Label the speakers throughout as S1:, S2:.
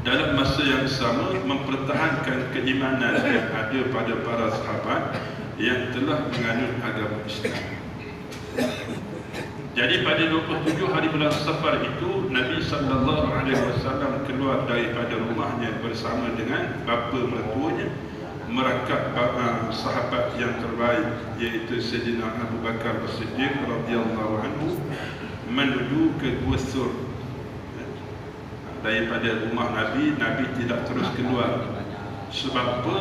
S1: dalam masa yang sama mempertahankan keimanan yang ada pada para sahabat yang telah menganut agama Islam. Jadi pada 27 hari bulan Safar itu Nabi SAW keluar daripada rumahnya bersama dengan bapa mertuanya, merangkap sahabat yang terbaik iaitu Sayyidina Abu Bakar As-Siddiq radhiyallahu anhu menuju ke Gua Thur. Daripada rumah Nabi tidak terus keluar. Sebab apa?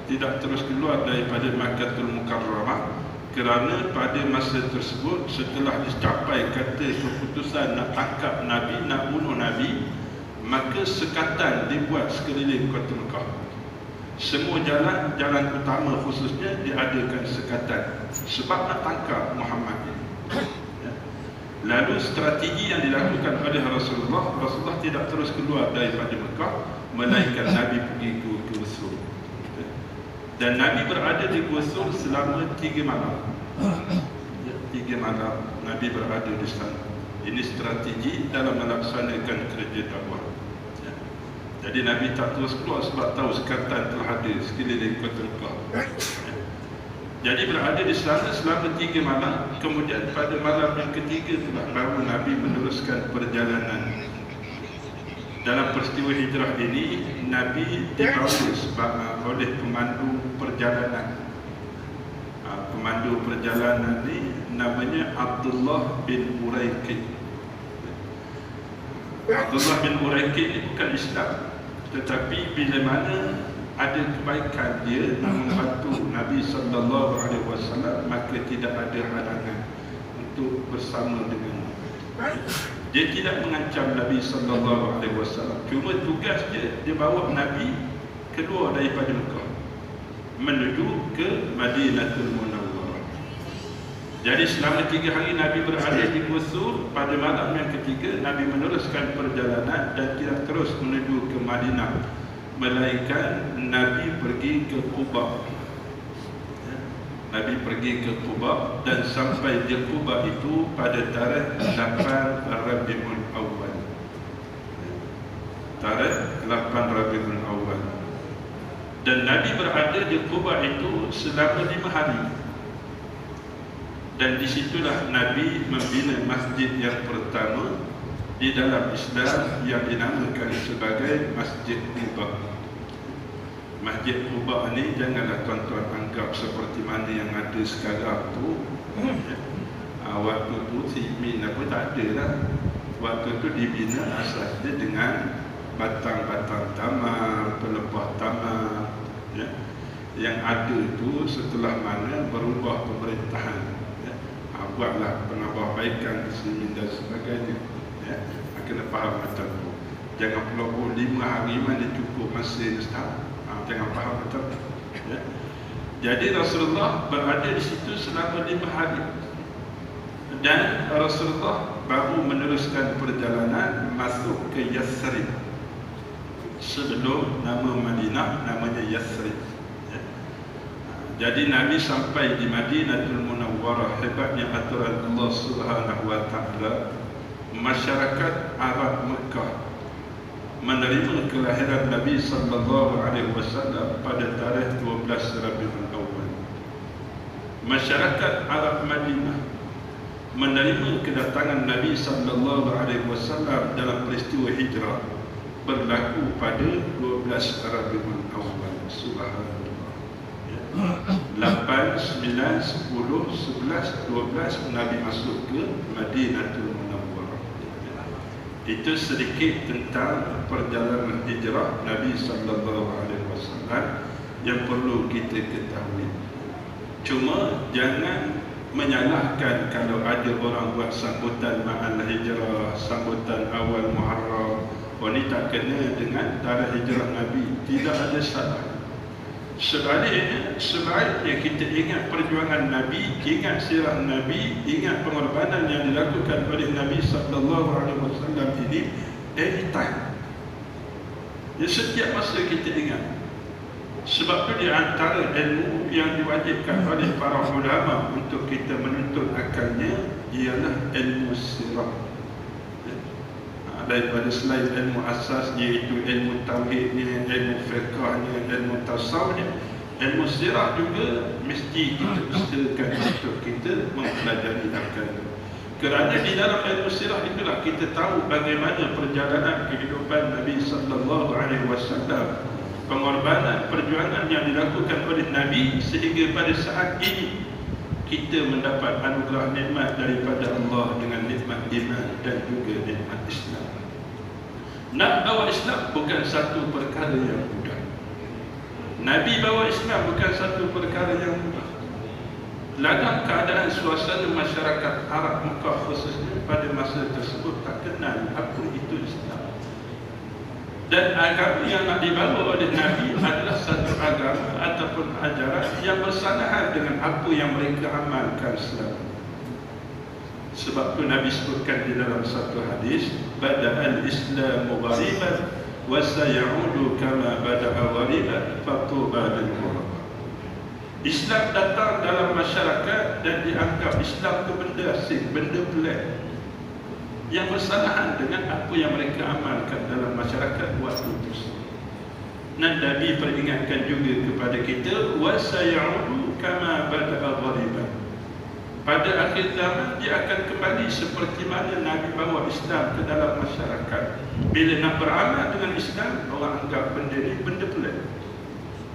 S1: Tidak terus keluar daripada Makkahul Mukarramah, kerana pada masa tersebut setelah dicapai kata keputusan nak tangkap Nabi, nak bunuh Nabi, maka sekatan dibuat sekeliling Kota Mekah. Semua jalan utama khususnya diadakan sekatan sebab nak tangkap Muhammad. Lalu strategi yang dilakukan oleh Rasulullah tidak terus keluar daripada Mekah, melainkan Nabi pergi ke Gua Thur. Dan Nabi berada di Gua Thur selama 3 malam. 3 malam Nabi berada di sana. Ini strategi dalam melaksanakan kerja dakwah. Jadi Nabi tak terus keluar sebab tahu sekatan telah ada sekeliling Kota Mekah. Jadi berada di sana selama 3 malam. Kemudian pada malam yang ketiga telah baru Nabi meneruskan perjalanan. Dalam peristiwa hijrah ini Nabi dibawa oleh pemandu perjalanan. Pemandu perjalanan ini namanya Abdullah bin Uraiqid. Abdullah bin Uraiqid ini bukan Islam, tetapi bila mana ada kebaikan dia membantu Nabi SAW, maka tidak ada halangan untuk bersama dengan dia. Tidak mengancam Nabi SAW. Cuma tugas dia bawa Nabi keluar daripada Mekah menuju ke Madinatul Munawwarah. Jadi selama 3 hari Nabi berada di Gua Thur. Pada malam yang ketiga Nabi meneruskan perjalanan dan tidak terus menuju ke Madinah, melainkan Nabi pergi ke Quba. Nabi pergi ke Quba dan sampai di Quba itu pada tarikh 8 Rabiul Awal. Tarikh 8 Rabiul Awal. Dan Nabi berada di Quba itu selama 5 hari. Dan disitulah Nabi membina masjid yang pertama di dalam Islam yang dinamakan sebagai Masjid Quba. Masjid Quba ni janganlah tuan-tuan anggap seperti mana yang ada sekarang tu. Waktu tu Simin apa tak ada lah. Waktu tu dibina asasnya dengan batang-batang tamar, pelepah tamar. Yang ada tu setelah mana berubah pemerintahan. Buatlah penambahbaikan di sini dan sebagainya. Kena faham macam tu. Jangan pula 5 hari mana cukup masa Ustaz. Jangan faham macam tu. Jadi Rasulullah berada di situ selama 5 hari. Dan Rasulullah baru meneruskan perjalanan masuk ke Yathrib. Sebelum nama Madinah namanya Yathrib. Jadi Nabi sampai di Madinatul Munawwarah. Hebatnya aturan Allah Subhanahu wa Ta'ala. Masyarakat Arab Mekah menerima kelahiran Nabi SAW pada tarikh 12 Rabiul Awal. Masyarakat Arab Madinah menerima kedatangan Nabi SAW dalam peristiwa hijrah berlaku pada 12 Rabiul Awal. Subhanallah. 8, 9, 10, 11, 12 Nabi masuk ke Madinatul Munawwarah. Itu sedikit tentang perjalanan hijrah Nabi SAW yang perlu kita ketahui. Cuma jangan menyalahkan kalau ada orang buat sambutan ma'al hijrah, sambutan awal Muharram. Ini tak kena dengan tarikh hijrah Nabi. Tidak ada salah. Sebaliknya kita ingat perjuangan Nabi, ingat sirah Nabi, ingat pengorbanan yang dilakukan oleh Nabi SAW ini anytime. Ya, setiap masa kita ingat. Sebab itu di antara ilmu yang diwajibkan oleh para ulama untuk kita menuntut akalnya ialah ilmu sirah. daripada selain ilmu asas, iaitu ilmu tauhidnya, ilmu fiqahnya, ilmu tasawufnya, ilmu sirah juga mesti kita usahakan untuk kita mempelajari agama. Kerana di dalam ilmu sirah itulah kita tahu bagaimana perjalanan kehidupan Nabi sallallahu alaihi wasallam, pengorbanan, perjuangan yang dilakukan oleh Nabi sehingga pada saat ini kita mendapat anugerah nikmat daripada Allah dengan nikmat iman dan juga nikmat Islam. Nak bawa Islam bukan satu perkara yang mudah. Nabi bawa Islam bukan satu perkara yang mudah. Dalam keadaan suasana masyarakat Arab Mekah khususnya pada masa tersebut tak kenal apa itu Islam. Dan agama yang nak dibawa oleh Nabi adalah satu agama ataupun ajaran yang bersalahan dengan apa yang mereka amalkan selama. Sebab tu Nabi sebutkan di dalam satu hadis, bada'al Islamu ghariban wa sayaudu kama bada'a ghariban fatuba lil ghuraba. Islam datang dalam masyarakat dan dianggap Islam itu benda asing, benda pelik yang bersalahan dengan apa yang mereka amalkan dalam masyarakat waktu itu. Dan Nabi peringatkan juga kepada kita, wa sayaudu kama bada'a ghariban. Pada akhir zaman dia akan kembali seperti mana Nabi bawa Islam ke dalam masyarakat. Bila nak beramal dengan Islam, orang anggap benda ni benda pelik.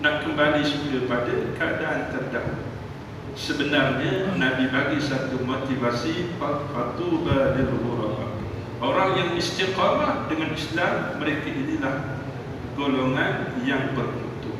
S1: Nak kembali semula pada keadaan terdahulu. Sebenarnya Nabi bagi satu motivasi, fatuba lil ghuraba. Orang yang istiqamah dengan Islam, mereka inilah golongan yang beruntung.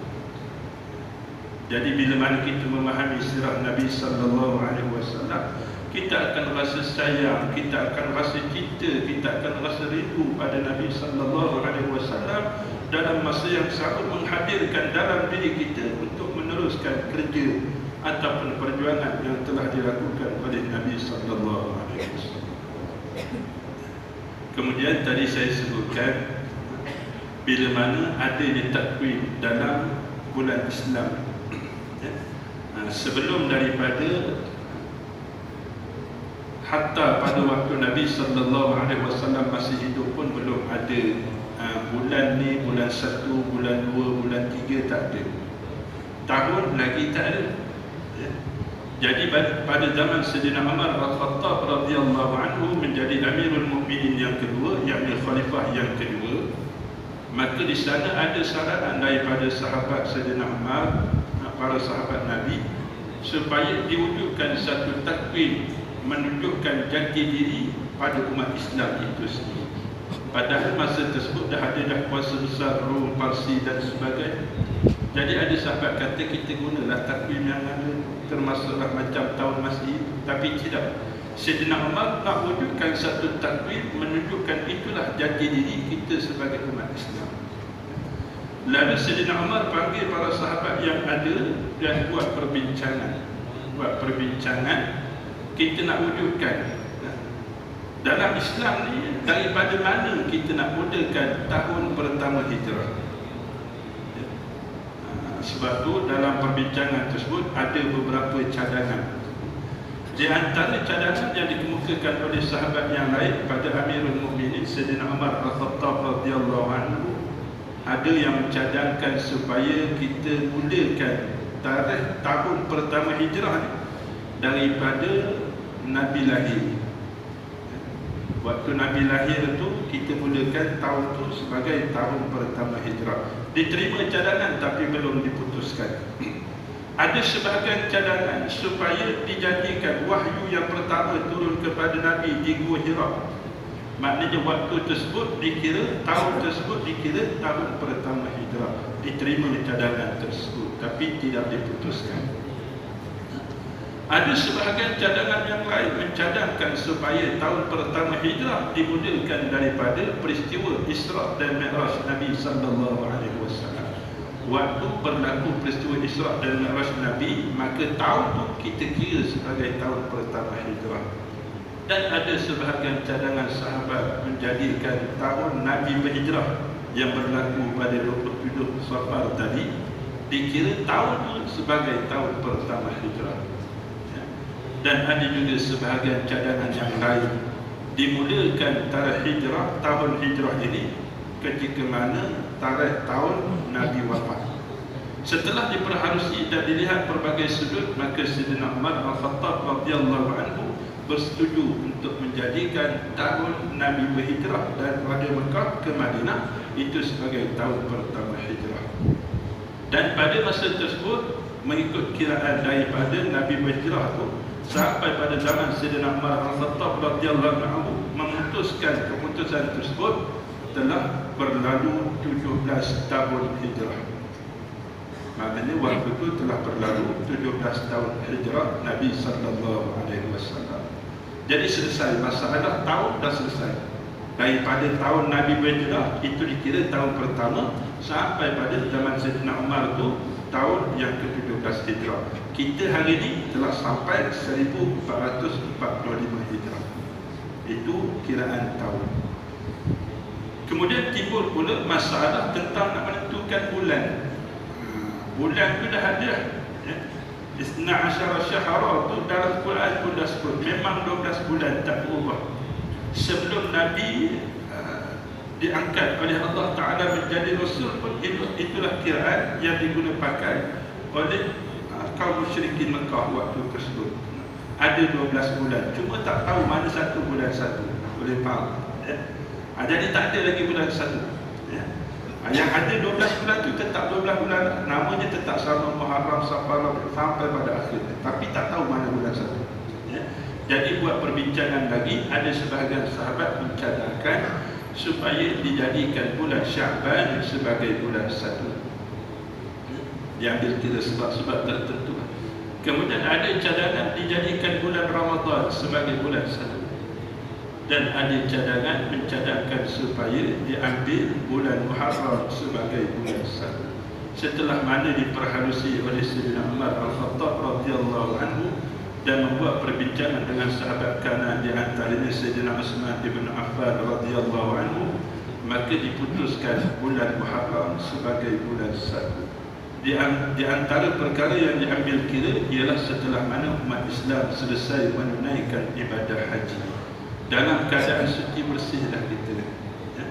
S1: Jadi bila mana kita memahami sirah Nabi sallallahu alaihi wasallam, kita akan rasa sayang, kita akan rasa cinta, kita akan rasa rindu pada Nabi sallallahu alaihi wasallam, dalam masa yang sama menghadirkan dalam diri kita untuk meneruskan kerja ataupun perjuangan yang telah dilakukan oleh Nabi sallallahu alaihi wasallam. Kemudian tadi saya sebutkan bila mana adanya takwin dalam bulan Islam. Sebelum daripada hatta pada waktu Nabi sallallahu alaihi wasallam masih hidup pun belum ada bulan ni, bulan 1, bulan 2, bulan 3 tak ada. Tahun lagi tak ada. Jadi pada zaman Sayyidina Umar Al-Khattab radhiyallahu anhu menjadi Amirul Mukminin yang kedua, yakni khalifah yang kedua, maka di sana ada saranan daripada sahabat Sayyidina Umar, para sahabat Nabi, supaya diwujudkan satu takwin menunjukkan jati diri pada umat Islam itu sendiri. Padahal masa tersebut dah ada dah kuasa besar Rom, Parsi dan sebagainya. Jadi ada sahabat kata kita gunalah takwim yang ada, termasuklah macam tahun Masih, tapi tidak. Sayyidina Umar nak wujudkan satu takwim menunjukkan itulah jati diri kita sebagai umat Islam. Lalu Sayyidina Umar panggil para sahabat yang ada dan buat perbincangan. Kita nak wujudkan dalam Islam ni daripada mana kita nak mulakan tahun pertama hijrah. Sebab tu dalam perbincangan tersebut ada beberapa cadangan. Di antara cadangan yang dikemukakan oleh sahabat yang lain pada Amirul Mukminin Sayyidina Umar Al-Khattab radhiyallahu anhu, ada yang mencadangkan supaya kita mulakan tarikh tahun pertama hijrah ni daripada Nabi lahir. Waktu Nabi lahir tu kita mulakan tahun tu sebagai tahun pertama hijrah. Diterima cadangan tapi belum diputuskan. Ada sebahagian cadangan supaya dijadikan wahyu yang pertama turun kepada Nabi di Gua Hira. Maknanya waktu tersebut dikira, tahun tersebut dikira tahun pertama hijrah. Diterima cadangan tersebut tapi tidak diputuskan. Ada sebahagian cadangan yang lain mencadangkan supaya tahun pertama hijrah dimulakan daripada peristiwa Isra' dan Mi'raj Nabi sallallahu alaihi wasallam. Waktu berlaku peristiwa Isra' dan Mi'raj Nabi, maka tahun itu kita kira sebagai tahun pertama hijrah. Dan ada sebahagian cadangan sahabat menjadikan tahun Nabi berhijrah yang berlaku pada 27 Safar tadi dikira tahun itu sebagai tahun pertama hijrah. Dan ada juga sebahagian cadangan yang lain dimulakan tarikh hijrah, tahun hijrah ini ketika mana tarikh tahun Nabi wafat. Setelah diperhalusi dan dilihat berbagai sudut, maka Sayyidina Umar Al-Khattab radhiyallahu anhu bersetuju untuk menjadikan tahun Nabi berhijrah daripada Mekah ke Madinah itu sebagai tahun pertama hijrah. Dan pada masa tersebut mengikut kiraan daripada Nabi berhijrah itu sampai pada zaman Sayyidina Umar Al-Khattab radhiyallahu anhu memutuskan keputusan tersebut telah berlalu 17 tahun hijrah. Maknanya waktu itu telah berlalu 17 tahun hijrah Nabi sallallahu alaihi wasallam. Jadi selesai masalah, tahun dah selesai. Daripada tahun Nabi berhijrah itu dikira tahun pertama sampai pada zaman Sayyidina Umar itu tahun yang ke-17 hijrah. Kita hari ini telah sampai 1445 hijrah. Itu kiraan tahun. Kemudian timbul pula masalah tentang nak menentukan bulan. Bulan itu dah ada, ya. Isna asyara syahara itu dalam Quran pun dah sebut memang 12 bulan tak berubah. Sebelum Nabi diangkat oleh Allah Ta'ala menjadi Rasul pun itulah kiraan yang digunakan pakai oleh kaum musyrikin Mekah waktu tersebut. Ada 12 bulan, cuma tak tahu mana satu bulan satu. Boleh faham, ya? Jadi tak ada lagi bulan satu, ya. Yang ada 12 bulan tu tetap 12 bulan, namanya tetap sama Muharram, Safar sampai pada akhirnya, tapi tak tahu mana bulan satu, ya. Jadi buat perbincangan lagi, ada sebahagian sahabat mencadangkan supaya dijadikan bulan Syaban sebagai bulan satu, diambil kira sebab-sebab tertentu. Kemudian ada cadangan dijadikan bulan Ramadan sebagai bulan satu, dan ada cadangan mencadangkan supaya diambil bulan Muharram sebagai bulan satu. Setelah mana diperhalusi oleh Sayyidina Umar Al-Khattab radhiyallahu anhu dan membuat perbincangan dengan sahabat kanan, di antaranya Sayyidina Utsman bin Affan radhiyallahu anhu, maka diputuskan bulan Muharram sebagai bulan satu. Di antara perkara yang diambil kira ialah setelah mana umat Islam selesai menunaikan ibadah haji dalam keadaan suci bersihlah kita, ya.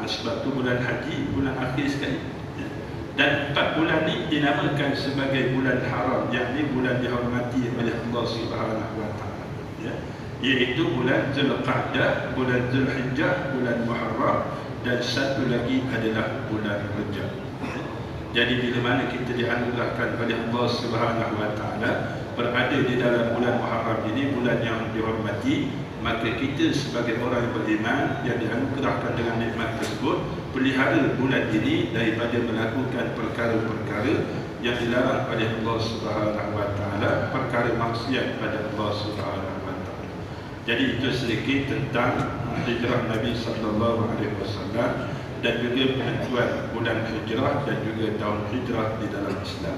S1: Sebab tu bulan haji bulan akhir sekali, ya. Dan 4 bulan ini dinamakan sebagai bulan haram, yakni bulan dihormati oleh Allah Subhanahu wa taala, ya. Iaitu bulan Zulqa'dah, bulan Zulhijjah, bulan Muharram, dan satu lagi adalah bulan Rajab, ya. Jadi bila mana kita dianugerahkan oleh Allah Subhanahu wa taala berada di dalam bulan Muharram ini, bulan yang dihormati, maka kita sebagai orang yang beriman yang dianugerahkan dengan nikmat tersebut pelihara bulan ini daripada melakukan perkara-perkara yang dilarang oleh Allah Subhanahu wa taala, perkara maksiat pada Allah Subhanahu wa taala. Jadi itu sedikit tentang hijrah Nabi sallallahu alaihi wasallam dan juga penentuan bulan hijrah dan juga tahun hijrah di dalam Islam.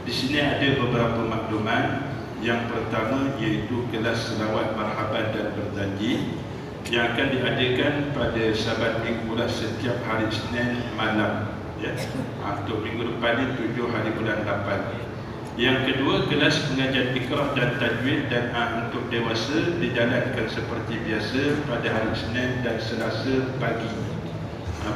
S1: Di sini ada beberapa makluman. Yang pertama iaitu kelas selawat marhaban dan berjanji yang akan diadakan pada Sabat Minggulah setiap hari Isnin malam, ya. Untuk minggu depan ini 7 hari bulan 8. Yang kedua, kelas pengajian ikrah dan tajwid dan untuk dewasa dijalankan seperti biasa pada hari Isnin dan Selasa pagi.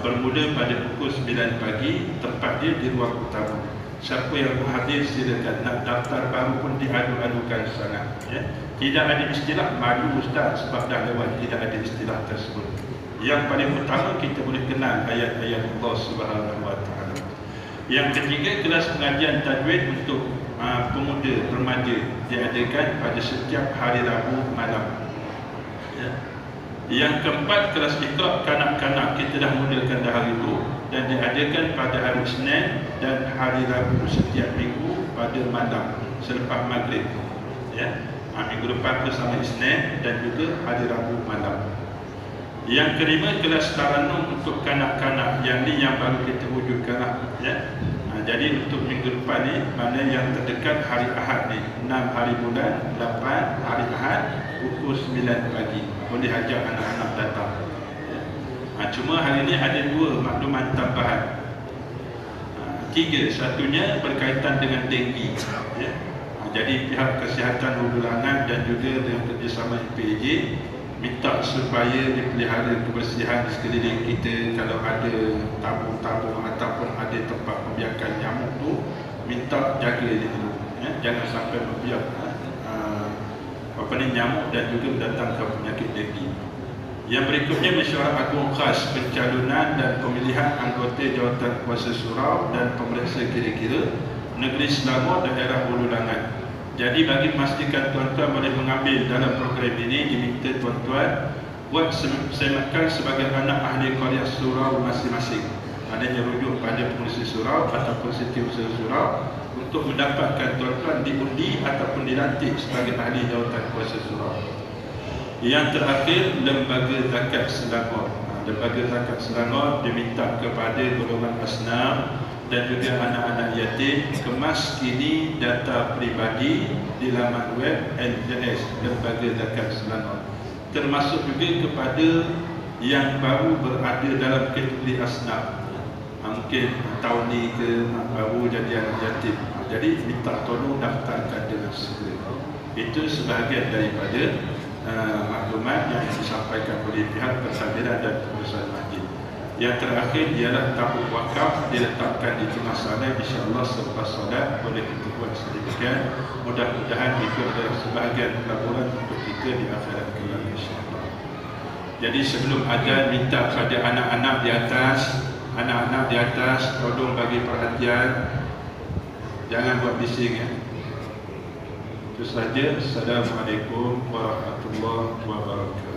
S1: Bermula pada pukul 9 pagi, tempat dia di ruang utama. Siapa yang berhadir silakan, nak daftar baru pun diadu-adukan sangat, ya. Tidak ada istilah malu ustaz sebab dah lewat, tidak ada istilah tersebut. Yang paling utama kita boleh kenal ayat-ayat Allah Subhanahu wa taala. Yang ketiga, kelas pengajian tajwid untuk pemuda remaja diadakan pada setiap hari Rabu malam, ya. Yang keempat, kelas iqra kanak-kanak kita dah mulakan dah hari itu dan diadakan pada hari Isnin dan hari Rabu setiap minggu pada malam selepas maghrib, ya. Minggu depan tu sama Isnin dan juga hari Rabu malam. Yang kelima, kelas taranum untuk kanak-kanak, yang ni yang baru kita wujudkan lah, ya. Jadi untuk minggu depan ni, mana yang terdekat hari Ahad ni, 6 hari bulan 8 hari Ahad pukul 9 pagi, boleh ajak anak-anak datang, ya. Cuma hari ini ada 2 maklumat tambahan. 3, satunya berkaitan dengan denggi, ya. Jadi pihak kesihatan Hulu Lanang dan juga dengan kerjasama PAJ minta supaya dipelihara kebersihan di sekeliling kita. Kalau ada tabung-tabung ataupun ada tempat pembiakan nyamuk tu, minta jaga dia dulu, jangan sampai membiak nyamuk dan juga mendatangkan penyakit denggi. Yang berikutnya, mesyuarat agung khas pencalonan dan pemilihan anggota jawatan kuasa surau dan pemeriksa kira-kira negeri Selangor daerah Hulu Langat. Jadi bagi memastikan tuan-tuan boleh mengambil dalam program ini, diminta tuan-tuan buat semakan sebagai anak ahli qaryah surau masing-masing. Adanya rujuk pada pengurusi surau ataupun setiausaha surau untuk mendapatkan tuan-tuan diundi ataupun dilantik sebagai ahli jawatan kuasa surau. Yang terakhir, Lembaga Zakat Selangor. Lembaga Zakat Selangor diminta kepada golongan asnaf dan juga anak-anak yatim kemas kini data peribadi di laman web LJS Lembaga Zakat Selangor, termasuk juga kepada yang baru berada dalam kategori asnaf, mungkin tahun ni ke baru jadi anak yatim, jadi minta tolong daftarkan dengan segera. Itu sebahagian daripada maklumat yang disampaikan oleh pihak pentadbiran dan pengurusan masjid. Yang terakhir ialah tabung wakaf diletakkan di tengah sana, insya-Allah selepas solat boleh kita buat sedemikian. Mudah-mudahan itu adalah sebahagian pelaburan untuk kita di akhirat kelak, insya-Allah. Jadi sebelum azan, minta pada anak-anak di atas tolong bagi perhatian, jangan buat bising ya. Itu saja. Assalamualaikum warahmatullahi wabarakatuh.